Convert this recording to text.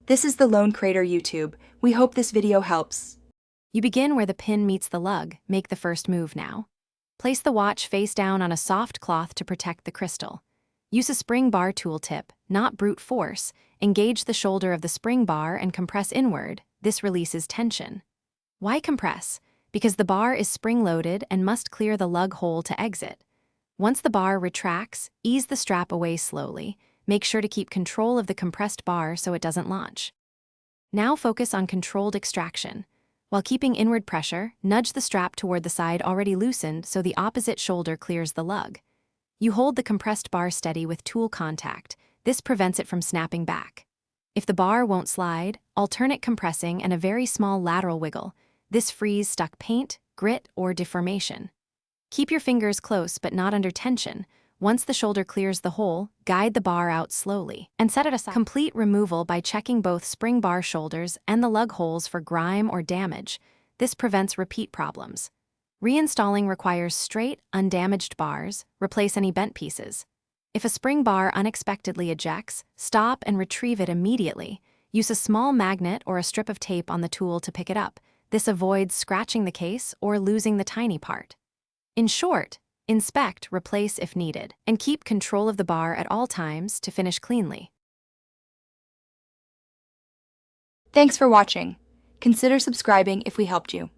This is the Lone Crater YouTube. We hope this video helps. You begin where the pin meets the lug. Make the first move now. Place the watch face down on a soft cloth to protect the crystal. Use a spring bar tool tip, not brute force. Engage the shoulder of the spring bar and compress inward. This releases tension. Why compress? Because the bar is spring-loaded and must clear the lug hole to exit. Once the bar retracts, ease the strap away slowly. Make sure to keep control of the compressed bar so it doesn't launch. Now focus on controlled extraction. While keeping inward pressure, nudge the strap toward the side already loosened so the opposite shoulder clears the lug. You hold the compressed bar steady with tool contact. This prevents it from snapping back. If the bar won't slide, alternate compressing and a very small lateral wiggle. This frees stuck paint, grit, or deformation. Keep your fingers close but not under tension. Once the shoulder clears the hole, guide the bar out slowly and set it aside. Complete removal by checking both spring bar shoulders and the lug holes for grime or damage. This prevents repeat problems. Reinstalling requires straight, undamaged bars. Replace any bent pieces. If a spring bar unexpectedly ejects, stop and retrieve it immediately. Use a small magnet or a strip of tape on the tool to pick it up. This avoids scratching the case or losing the tiny part. In short, inspect, replace if needed, and keep control of the bar at all times to finish cleanly. Thanks for watching. Consider subscribing if we helped you.